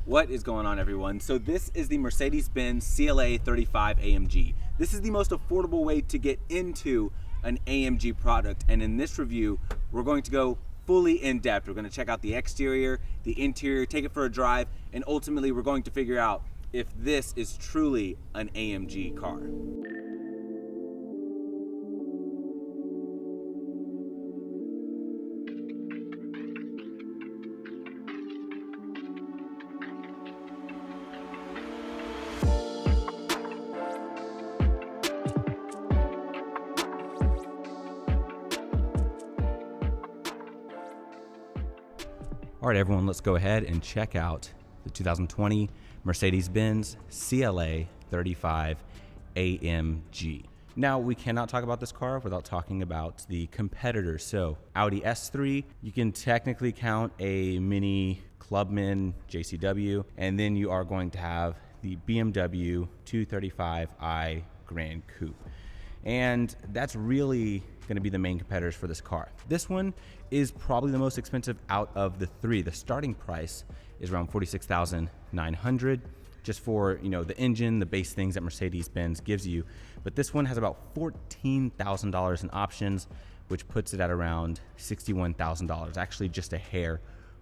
What is going on, everyone? So this is the Mercedes-Benz CLA35 AMG. This is the most affordable way to get into an AMG product, and in this review we're going to go fully in depth. We're going to check out the exterior, the interior, take it for a drive, and ultimately we're going to figure out if this is truly an AMG car. All right, everyone, let's go ahead and check out the 2020 Mercedes-Benz CLA35 AMG. Now, we cannot talk about this car without talking about the competitors. So Audi S3, you can technically count a mini Clubman JCW, and then you are going to have the BMW M235i Gran Coupe. And that's really going to be the main competitors for this car. This one is probably the most expensive out of the three. The starting price is around $46,900 just for, the engine, the base things that Mercedes-Benz gives you. But this one has about $14,000 in options, which puts it at around $61,000, actually just a hair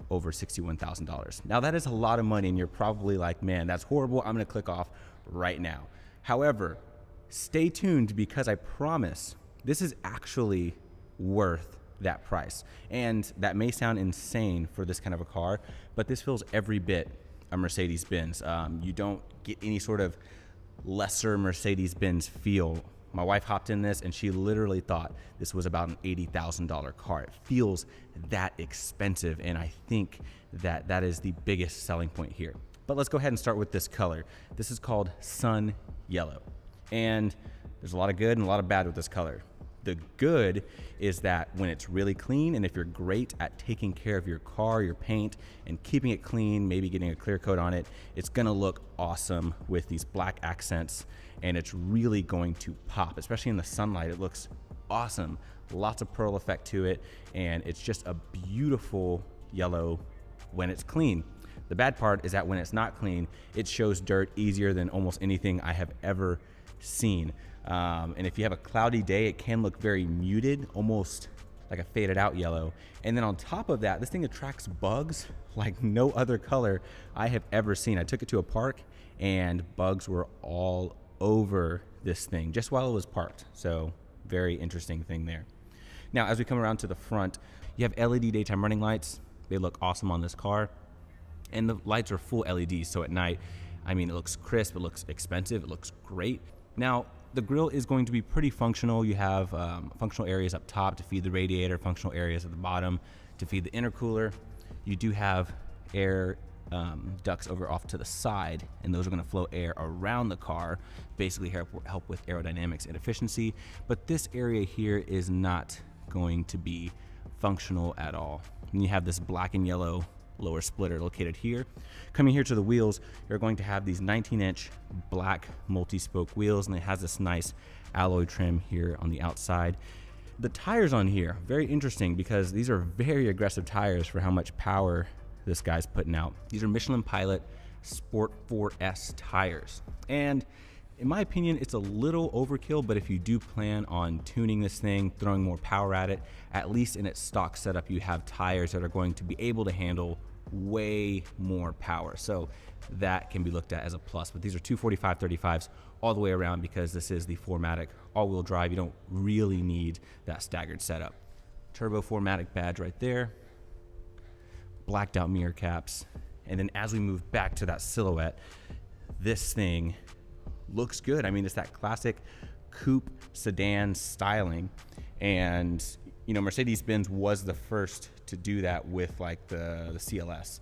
over $61,000. Now that is a lot of money, and you're probably like, man, that's horrible. I'm going to click off right now. However, stay tuned, because I promise this is actually worth that price. And that may sound insane for this kind of a car, but this feels every bit a Mercedes-Benz. You don't get any sort of lesser Mercedes-Benz feel. My wife hopped in this and she literally thought this was about an $80,000 car. It feels that expensive, and I think that that is the biggest selling point here. But let's go ahead and start with this color. This is called Sun Yellow. And there's a lot of good and a lot of bad with this color. The good is that when it's really clean, and if you're great at taking care of your car, your paint, and keeping it clean, maybe getting a clear coat on it, it's gonna look awesome with these black accents, and it's really going to pop, especially in the sunlight. It looks awesome. Lots of pearl effect to it, and it's just a beautiful yellow when it's clean. The bad part is that when it's not clean, it shows dirt easier than almost anything I have ever seen. And if you have a cloudy day, it can look very muted, almost like a faded out yellow. And then on top of that, this thing attracts bugs like no other color I have ever seen. I took it to a park and bugs were all over this thing just while it was parked. So very interesting thing there. Now, as we come around to the front, you have LED daytime running lights. They look awesome on this car. And the lights are full LEDs, so at night, it looks crisp, it looks expensive, it looks great. Now, the grille is going to be pretty functional. You have functional areas up top to feed the radiator, functional areas at the bottom to feed the intercooler. You do have air ducts over off to the side, and those are going to flow air around the car, basically help with aerodynamics and efficiency. But this area here is not going to be functional at all. And you have this black and yellow lower splitter located here. Coming here to the wheels, you're going to have these 19-inch black multi-spoke wheels, and it has this nice alloy trim here on the outside. The tires on here, very interesting, because these are very aggressive tires for how much power this guy's putting out. These are Michelin Pilot Sport 4S tires, and in my opinion, it's a little overkill, but if you do plan on tuning this thing, throwing more power at it, at least in its stock setup, you have tires that are going to be able to handle way more power. So that can be looked at as a plus. But these are 245/35s all the way around, because this is the 4MATIC all-wheel drive. You don't really need that staggered setup. Turbo 4MATIC badge right there. Blacked out mirror caps. And then as we move back to that silhouette, this thing looks good. It's that classic coupe sedan styling, and Mercedes-Benz was the first to do that with like the CLS,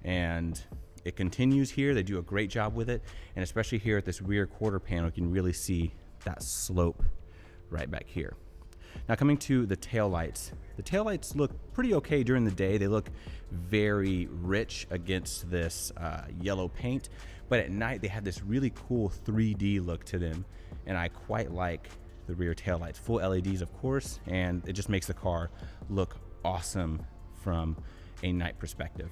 and it continues here. They do a great job with it, and especially here at this rear quarter panel, you can really see that slope right back here. Now, coming to the taillights. The taillights look pretty okay during the day. They look very rich against this yellow paint, but at night they have this really cool 3D look to them, and I quite like the rear taillights. Full LEDs, of course, and it just makes the car look awesome from a night perspective.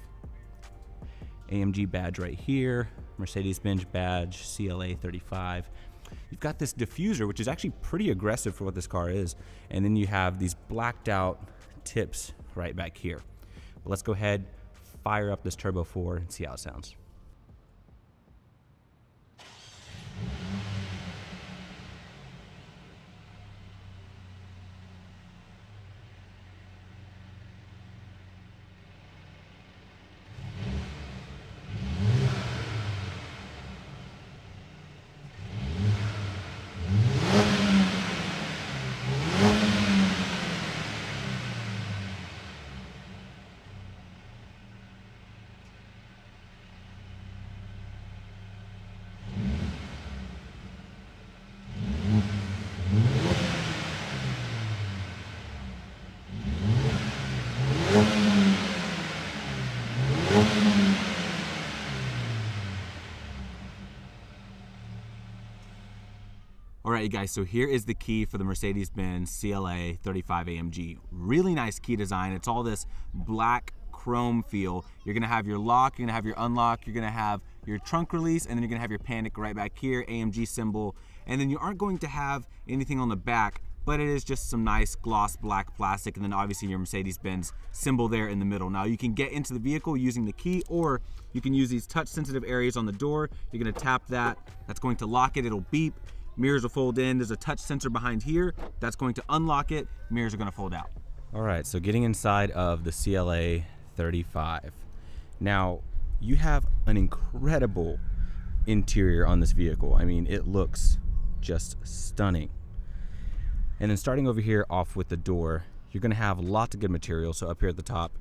AMG badge right here, Mercedes-Benz badge, CLA35. You've got this diffuser, which is actually pretty aggressive for what this car is. And then you have these blacked out tips right back here. But let's go ahead, fire up this Turbo 4 and see how it sounds. All right, you guys, so here is the key for the Mercedes-Benz CLA35 AMG. Really nice key design. It's all this black chrome feel. You're gonna have your lock, you're gonna have your unlock, you're gonna have your trunk release, and then you're gonna have your panic right back here, AMG symbol. And then you aren't going to have anything on the back, but it is just some nice gloss black plastic, and then obviously your Mercedes-Benz symbol there in the middle. Now you can get into the vehicle using the key, or you can use these touch sensitive areas on the door. You're gonna tap that, that's going to lock it, it'll beep. Mirrors will fold in. There's a touch sensor behind here that's going to unlock it. Mirrors are going to fold out. All right, so getting inside of the CLA35. Now, you have an incredible interior on this vehicle. I mean, it looks just stunning. And then starting over here off with the door, you're going to have lots of good material. So up here at the top,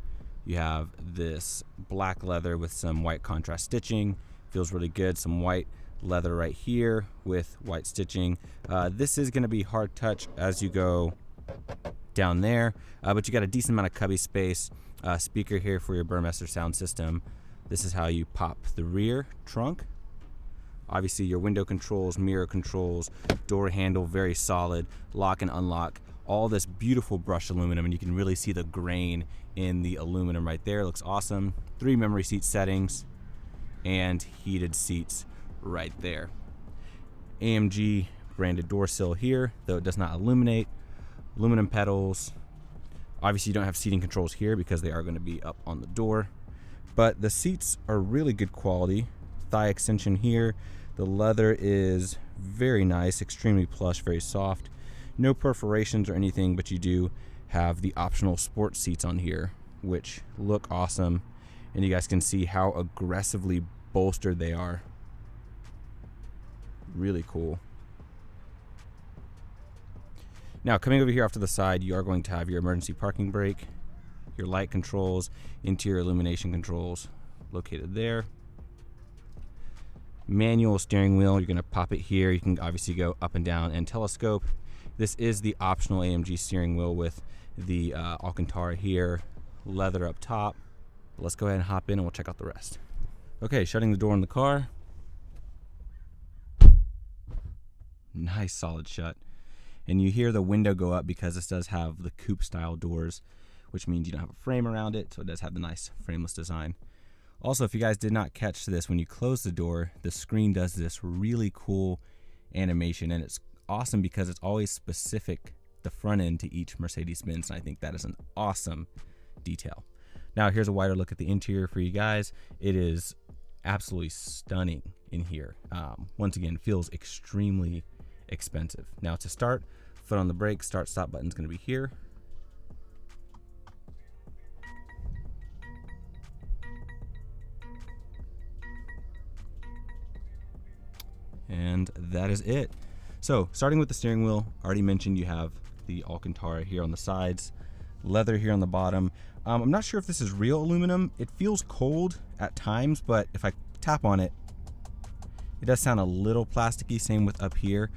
you have this black leather with some white contrast stitching. Feels really good. Some white leather right here with white stitching. This is going to be hard touch as you go down there, but you got a decent amount of cubby space. Speaker here for your Burmester sound system. This is how you pop the rear trunk. Obviously your window controls, mirror controls, door handle, very solid, lock and unlock, all this beautiful brushed aluminum, and you can really see the grain in the aluminum right there. It looks awesome. 3 memory seat settings and heated seats right there. AMG branded door sill here, though it does not illuminate. Aluminum pedals. Obviously you don't have seating controls here because they are going to be up on the door, but the seats are really good quality. Thigh extension here. The leather is very nice, extremely plush, very soft. No perforations or anything, but you do have the optional sport seats on here, which look awesome, and you guys can see how aggressively bolstered they are. Really cool. Now coming over here off to the side, you are going to have your emergency parking brake, your light controls, interior illumination controls located there. Manual steering wheel, you're going to pop it here. You can obviously go up and down and telescope. This is the optional AMG steering wheel with the Alcantara here, leather up top. Let's go ahead and hop in and we'll check out the rest. Okay, shutting the door in the car. Nice solid shut. And you hear the window go up because this does have the coupe style doors, which means you don't have a frame around it, so it does have the nice frameless design. Also, if you guys did not catch this, when you close the door, the screen does this really cool animation, and it's awesome because it's always specific, the front end, to each Mercedes-Benz, and I think that is an awesome detail. Now here's a wider look at the interior for you guys. It is absolutely stunning in here. Once again, feels extremely expensive. Now to start, foot on the brake, start stop button's going to be here. And that is it. So starting with the steering wheel, already mentioned you have the Alcantara here on the sides, leather here on the bottom. I'm not sure if this is real aluminum. It feels cold at times, but if I tap on it, it does sound a little plasticky, same with up here.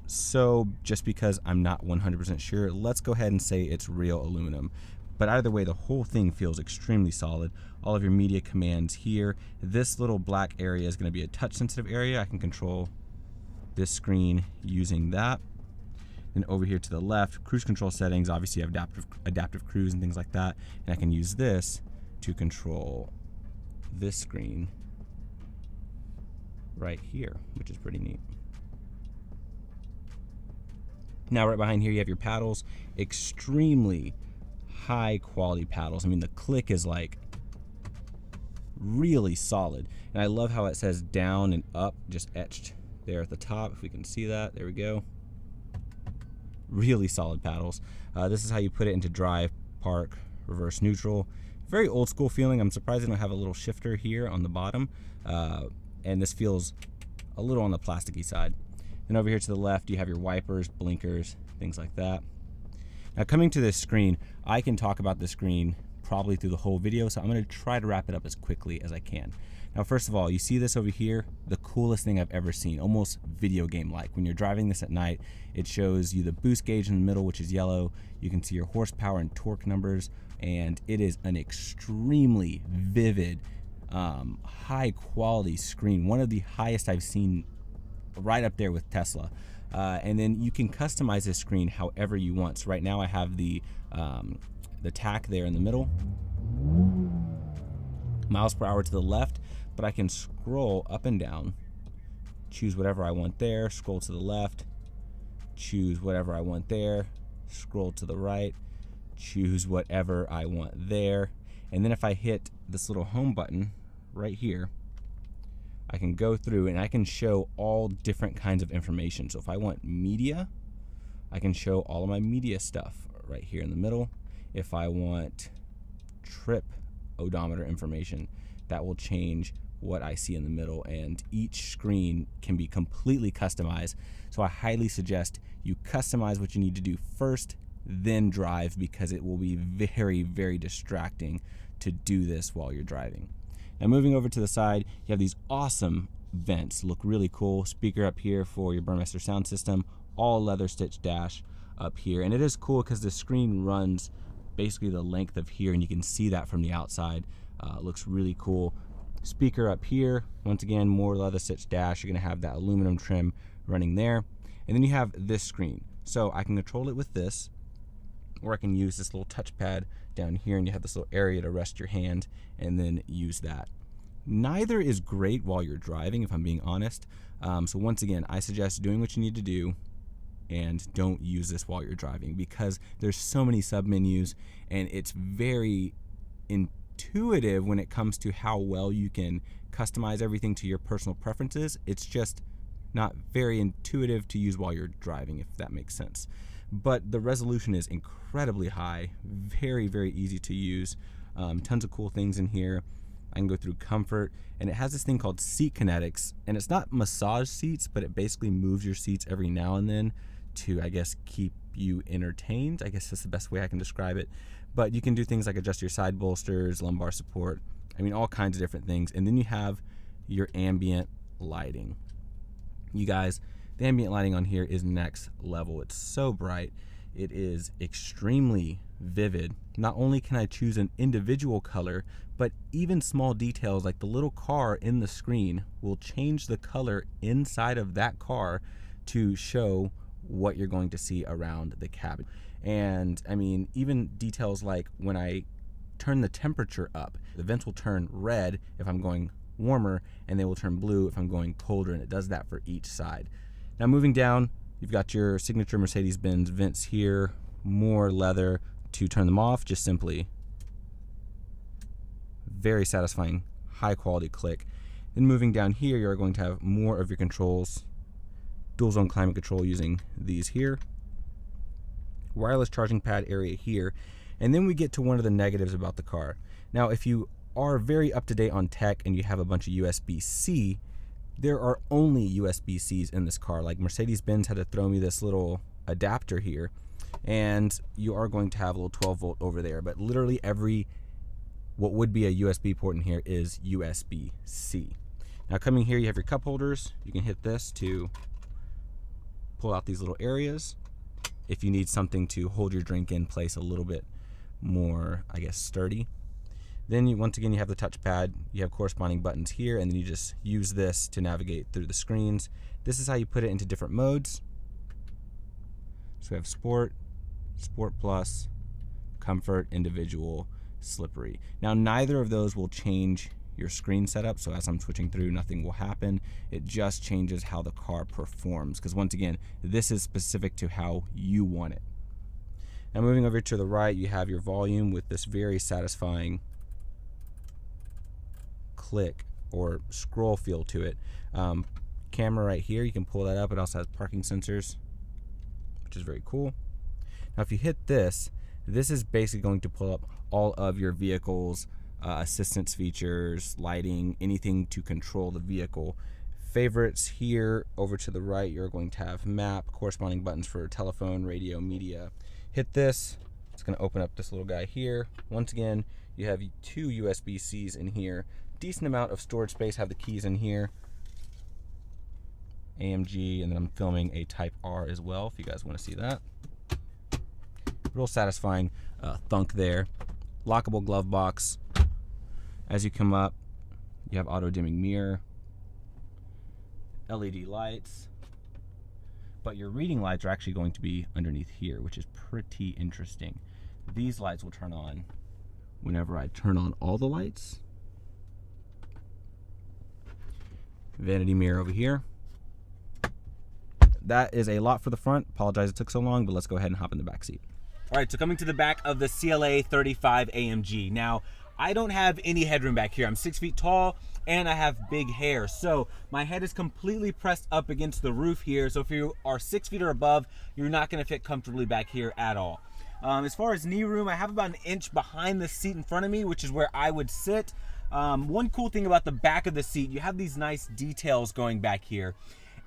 So just because I'm not 100% sure, let's go ahead and say it's real aluminum. But either way, the whole thing feels extremely solid. All of your media commands here. This little black area is going to be a touch sensitive area. I can control this screen using that. Then over here to the left, cruise control settings. Obviously you have adaptive cruise and things like that. And I can use this to control this screen right here, which is pretty neat. Now right behind here you have your paddles, extremely high quality paddles. I mean, the click is like really solid, and I love how it says down and up just etched there at the top, if we can see that. There we go. Really solid paddles. This is how you put it into drive, park, reverse, neutral. Very old school feeling. I'm surprised they don't have a little shifter here on the bottom, and this feels a little on the plasticky side. Then over here to the left you have your wipers, blinkers, things like that. Now coming to this screen, I can talk about this screen probably through the whole video, so I'm going to try to wrap it up as quickly as I can. Now first of all, you see this over here, the coolest thing I've ever seen, almost video game like. When you're driving this at night, it shows you the boost gauge in the middle, which is yellow. You can see your horsepower and torque numbers, and it is an extremely vivid, high quality screen, one of the highest I've seen, right up there with Tesla. And then you can customize this screen however you want. So right now I have the tack there in the middle, miles per hour to the left, but I can scroll up and down, choose whatever I want there, scroll to the left, choose whatever I want there, scroll to the right, choose whatever I want there. And then if I hit this little home button right here, I can go through and I can show all different kinds of information. So if I want media, I can show all of my media stuff right here in the middle. If I want trip odometer information, that will change what I see in the middle, and each screen can be completely customized. So I highly suggest you customize what you need to do first, then drive, because it will be very, very distracting to do this while you're driving. Now moving over to the side, you have these awesome vents, look really cool. Speaker up here for your Burmester sound system, all leather stitched dash up here. And it is cool because the screen runs basically the length of here, and you can see that from the outside. It looks really cool. Speaker up here, once again, more leather stitched dash. You're gonna have that aluminum trim running there. And then you have this screen. So I can control it with this, or I can use this little touchpad down here, and you have this little area to rest your hand and then use that. Neither is great while you're driving, if I'm being honest. So once again, I suggest doing what you need to do and don't use this while you're driving, because there's so many submenus and it's very intuitive when it comes to how well you can customize everything to your personal preferences. It's just not very intuitive to use while you're driving, if that makes sense. But the resolution is incredibly high, very, very easy to use. Tons of cool things in here. I can go through comfort, and it has this thing called seat kinetics, and it's not massage seats, but it basically moves your seats every now and then to, I guess, keep you entertained. I guess that's the best way I can describe it. But you can do things like adjust your side bolsters, lumbar support, I mean, all kinds of different things. And then you have your ambient lighting. You guys, the ambient lighting on here is next level. It's so bright. It is extremely vivid. Not only can I choose an individual color, but even small details like the little car in the screen will change the color inside of that car to show what you're going to see around the cabin. And I mean, even details like when I turn the temperature up, the vents will turn red if I'm going warmer, and they will turn blue if I'm going colder, and it does that for each side. Now moving down, you've got your signature Mercedes-Benz vents here, more leather. To turn them off, just simply, very satisfying, high quality click. Then moving down here, you're going to have more of your controls, dual zone climate control using these here, wireless charging pad area here, and then we get to one of the negatives about the car. Now, if you are very up to date on tech and you have a bunch of USB-C, there are only USB-Cs in this car. Like Mercedes-Benz had to throw me this little adapter here, and you are going to have a little 12 volt over there, but literally every what would be a USB port in here is USB-C. Now coming here, you have your cup holders. You can hit this to pull out these little areas if you need something to hold your drink in place a little bit more, I guess, sturdy. Then you, once again, you have the touchpad. You have corresponding buttons here, and then you just use this to navigate through the screens. This is how you put it into different modes. So we have Sport, Sport Plus, Comfort, Individual, Slippery. Now neither of those will change your screen setup. So as I'm switching through, nothing will happen. It just changes how the car performs, because once again, this is specific to how you want it. Now moving over to the right, you have your volume with this very satisfying click or scroll feel to it. Camera right here, you can pull that up. It also has parking sensors, which is very cool. Now if you hit this, this is basically going to pull up all of your vehicle's assistance features, lighting, anything to control the vehicle. Favorites here over to the right, you're going to have map, corresponding buttons for telephone, radio, media. Hit this, it's going to open up this little guy here. Once again, you have 2 USB-Cs in here. Decent amount of storage space, have the keys in here. AMG, and then I'm filming a Type R as well, if you guys want to see that. Real satisfying thunk there. Lockable glove box. As you come up, you have auto dimming mirror, LED lights, but your reading lights are actually going to be underneath here, which is pretty interesting. These lights will turn on whenever I turn on all the lights. Vanity mirror over here. That is a lot for the front. Apologize it took so long, but let's go ahead and hop in the back seat. All right, so coming to the back of the CLA35 AMG. Now, I don't have any headroom back here. I'm 6 feet tall and I have big hair. So my head is completely pressed up against the roof here. So if you are 6 feet or above, you're not gonna fit comfortably back here at all. As far as knee room, I have about 1 inch behind the seat in front of me, which is where I would sit. One cool thing about the back of the seat, you have these nice details going back here.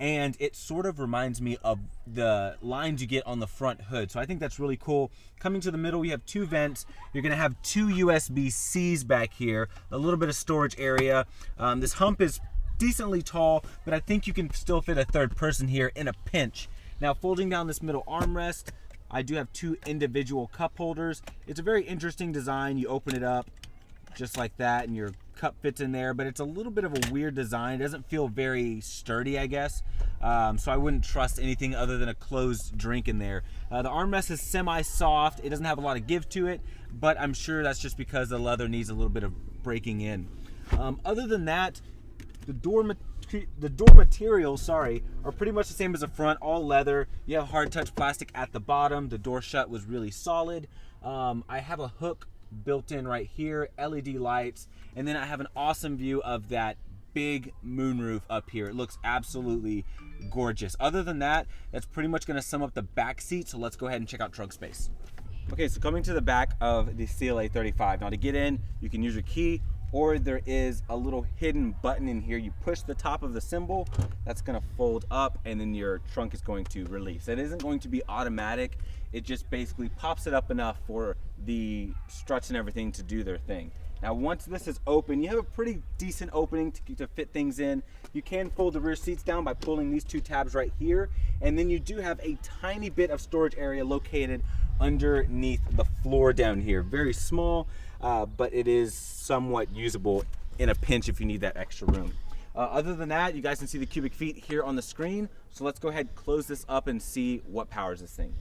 And it sort of reminds me of the lines you get on the front hood. So I think that's really cool. Coming to the middle, you have 2 vents. You're gonna have 2 USB-Cs back here, a little bit of storage area. This hump is decently tall, but I think you can still fit a 3rd person here in a pinch. Now folding down this middle armrest, I do have 2 individual cup holders. It's a very interesting design. You open it up just like that and your cup fits in there, but it's a little bit of a weird design. It doesn't feel very sturdy, I guess. So I wouldn't trust anything other than a closed drink in there. The armrest is semi-soft. It doesn't have a lot of give to it, but I'm sure that's just because the leather needs a little bit of breaking in. Other than that, the door materials, are pretty much the same as the front, all leather. You have hard touch plastic at the bottom. The door shut was really solid. I have a hook built in right here, LED lights, and then I have an awesome view of that big moonroof up here. It looks absolutely gorgeous. Other than that, that's pretty much gonna sum up the back seat, so let's go ahead and check out trunk space. Okay, so coming to the back of the CLA35. Now to get in, you can use your key, or there is a little hidden button in here. You push the top of the symbol, that's gonna fold up, and then your trunk is going to release. It isn't going to be automatic. It just basically pops it up enough for the struts and everything to do their thing. Now once this is open, you have a pretty decent opening to fit things in. You can fold the rear seats down by pulling these 2 tabs right here, and then you do have a tiny bit of storage area located underneath the floor down here. Very small, but it is somewhat usable in a pinch if you need that extra room. Other than that, you guys can see the cubic feet here on the screen. So let's go ahead, close this up and see what powers this thing.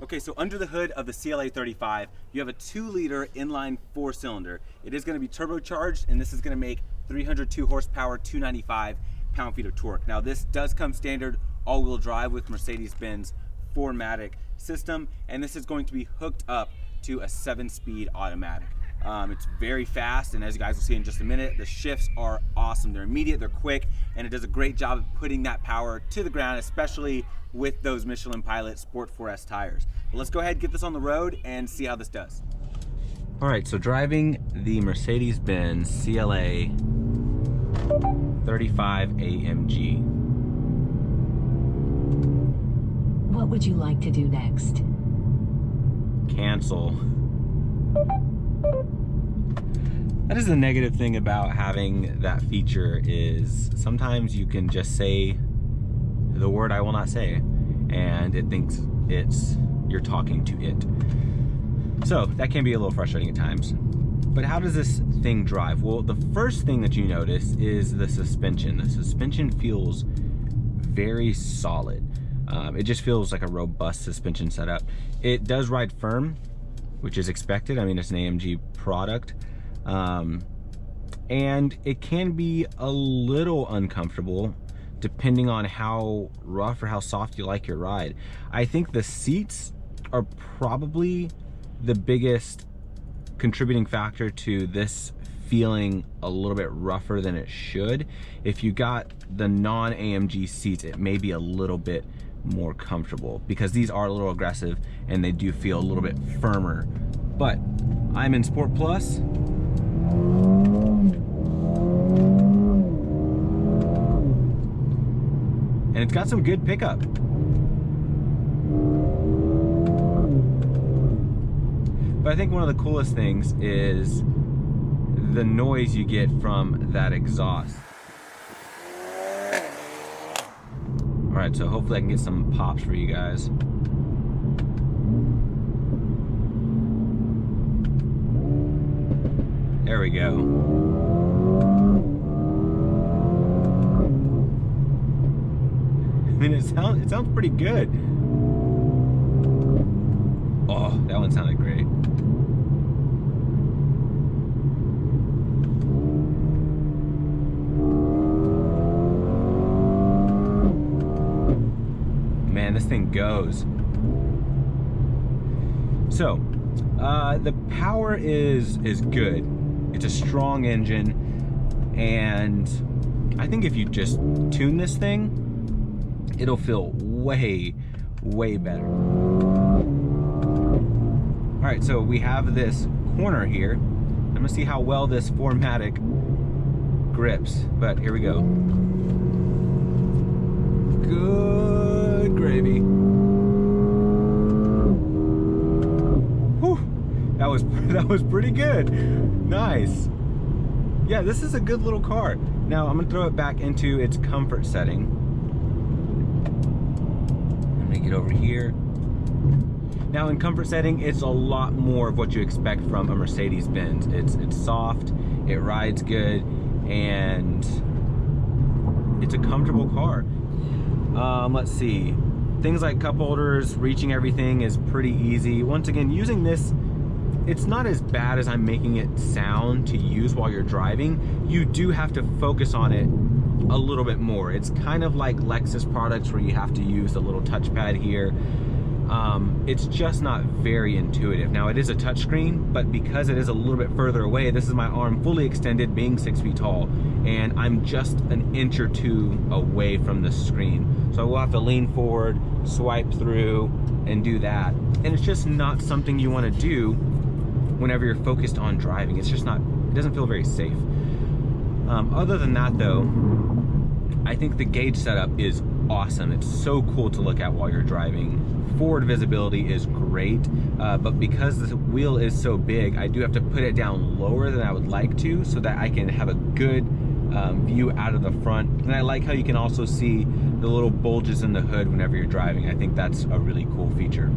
Okay, so under the hood of the CLA35, you have a 2-liter inline 4-cylinder. It is going to be turbocharged, and this is going to make 302 horsepower, 295 pound-feet of torque. Now this does come standard all-wheel drive with Mercedes-Benz 4MATIC system, and this is going to be hooked up to a 7-speed automatic. It's very fast, and as you guys will see in just a minute, the shifts are awesome. They're immediate, they're quick, and it does a great job of putting that power to the ground, especially with those Michelin Pilot Sport 4S tires. But let's go ahead and get this on the road and see how this does. All right, so driving the Mercedes-Benz CLA35 AMG. What would you like to do next? Cancel. That is the negative thing about having that feature, is sometimes you can just say the word I will not say and it thinks you're talking to it. So that can be a little frustrating at times. But how does this thing drive? Well, the first thing that you notice is the suspension. The suspension feels very solid. It just feels like a robust suspension setup. It does ride firm, which is expected. I mean, it's an AMG product. and it can be a little uncomfortable depending on how rough or how soft you like your ride. I think the seats are probably the biggest contributing factor to this feeling a little bit rougher than it should. If you got the non-AMG seats, it may be a little bit more comfortable because these are a little aggressive and they do feel a little bit firmer. But I'm in Sport Plus. And it's got some good pickup. But I think one of the coolest things is the noise you get from that exhaust. All right, so hopefully I can get some pops for you guys. There we go. I mean, it sounds pretty good. Oh, that one sounded great. Man, this thing goes. So, the power is good. It's a strong engine, and I think if you just tune this thing, it'll feel way, way better. All right, so we have this corner here. I'm gonna see how well this 4MATIC grips, but here we go. Good gravy. Whew, that was pretty good. Nice. Yeah, this is a good little car. Now I'm gonna throw it back into its comfort setting. I'm gonna get over here. Now in comfort setting, it's a lot more of what you expect from a Mercedes-Benz. It's soft, it rides good, and it's a comfortable car. Let's see. Things like cup holders, reaching everything is pretty easy. Once again, using this, it's not as bad as I'm making it sound to use while you're driving. You do have to focus on it a little bit more. It's kind of like Lexus products where you have to use the little touchpad here. It's just not very intuitive. Now it is a touchscreen, but because it is a little bit further away, this is my arm fully extended, being 6 feet tall, and I'm just an inch or two away from the screen. So I will have to lean forward, swipe through, and do that. And it's just not something you want to do whenever you're focused on driving. It's just not, it doesn't feel very safe. Other than that though, I think the gauge setup is awesome. It's so cool to look at while you're driving. Forward visibility is great, but because the wheel is so big, I do have to put it down lower than I would like to so that I can have a good view out of the front. And I like how you can also see the little bulges in the hood whenever you're driving. I think that's a really cool feature.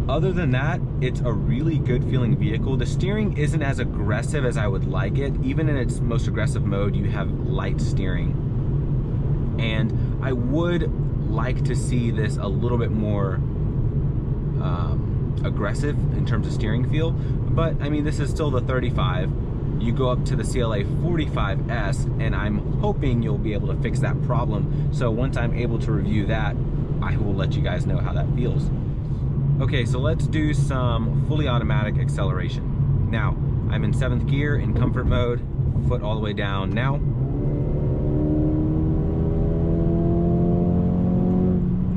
Other than that, it's a really good feeling vehicle. The steering isn't as aggressive as I would like it. Even in its most aggressive mode, you have light steering. And I would like to see this a little bit more aggressive in terms of steering feel, but I mean, this is still the 35. You go up to the CLA35S, and I'm hoping you'll be able to fix that problem. So once I'm able to review that, I will let you guys know how that feels. Okay, so let's do some fully automatic acceleration. Now, I'm in 7th gear in comfort mode, foot all the way down now.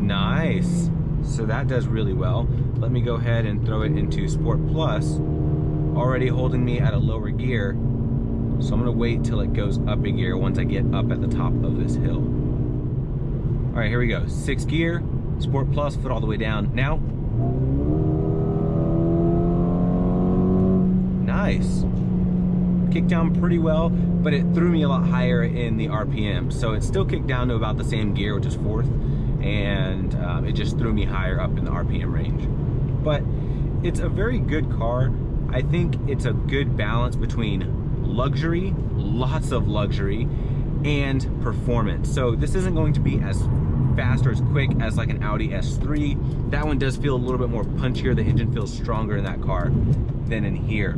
Nice. So that does really well. Let me go ahead and throw it into Sport Plus, already holding me at a lower gear. So I'm gonna wait till it goes up a gear once I get up at the top of this hill. All right, here we go. 6th gear, Sport Plus, foot all the way down now. Nice. Kicked down pretty well, but it threw me a lot higher in the RPM. So it still kicked down to about the same gear, which is 4th, and it just threw me higher up in the RPM range. But it's a very good car. I think it's a good balance between luxury, lots of luxury, and performance. So this isn't going to be as fast or as quick as like an Audi S3. That one does feel a little bit more punchier. The engine feels stronger in that car than in here.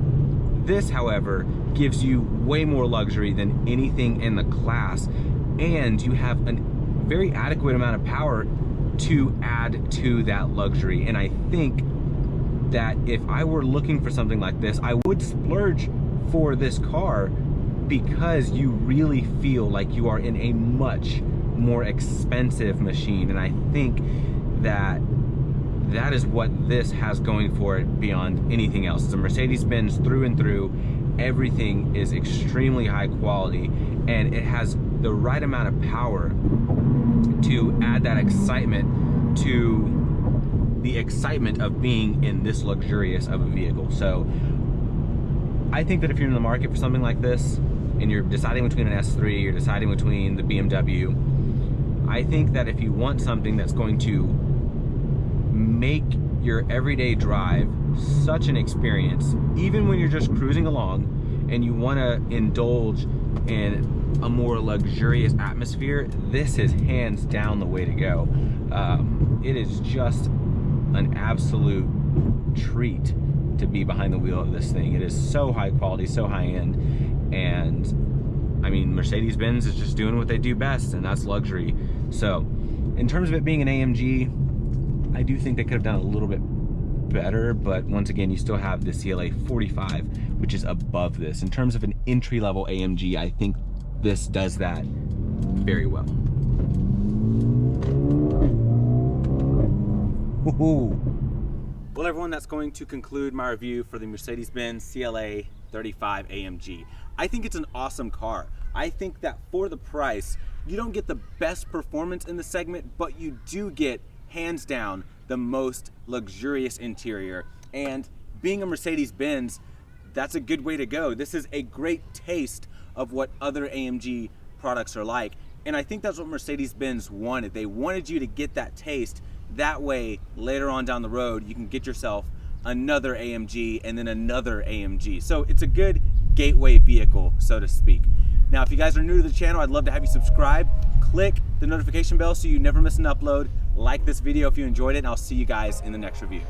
This, however, gives you way more luxury than anything in the class, and you have a very adequate amount of power to add to that luxury. And I think that if I were looking for something like this, I would splurge for this car, because you really feel like you are in a much more expensive machine. And I think that that is what this has going for it beyond anything else. It's a Mercedes-Benz through and through. Everything is extremely high quality, and it has the right amount of power to add that excitement to the excitement of being in this luxurious of a vehicle. So I think that if you're in the market for something like this, and you're deciding between an S3, you're deciding between the BMW, I think that if you want something that's going to make your everyday drive such an experience, even when you're just cruising along and you want to indulge in a more luxurious atmosphere, this is hands down the way to go. It is just an absolute treat to be behind the wheel of this thing. It is so high quality, so high end, and I mean, Mercedes-Benz is just doing what they do best, and that's luxury. So in terms of it being an AMG, I do think they could have done a little bit better, but once again, you still have the CLA35, which is above this. In terms of an entry-level AMG, I think this does that very well. Woohoo! Well, everyone, that's going to conclude my review for the Mercedes-Benz CLA35 AMG. I think it's an awesome car. I think that for the price, you don't get the best performance in the segment, but you do get, hands down, the most luxurious interior. And being a Mercedes-Benz, that's a good way to go. This is a great taste of what other AMG products are like. And I think that's what Mercedes-Benz wanted. They wanted you to get that taste. That way, later on down the road, you can get yourself another AMG and then another AMG. So it's a good gateway vehicle, so to speak. Now, if you guys are new to the channel, I'd love to have you subscribe. Click the notification bell so you never miss an upload. Like this video if you enjoyed it, and I'll see you guys in the next review.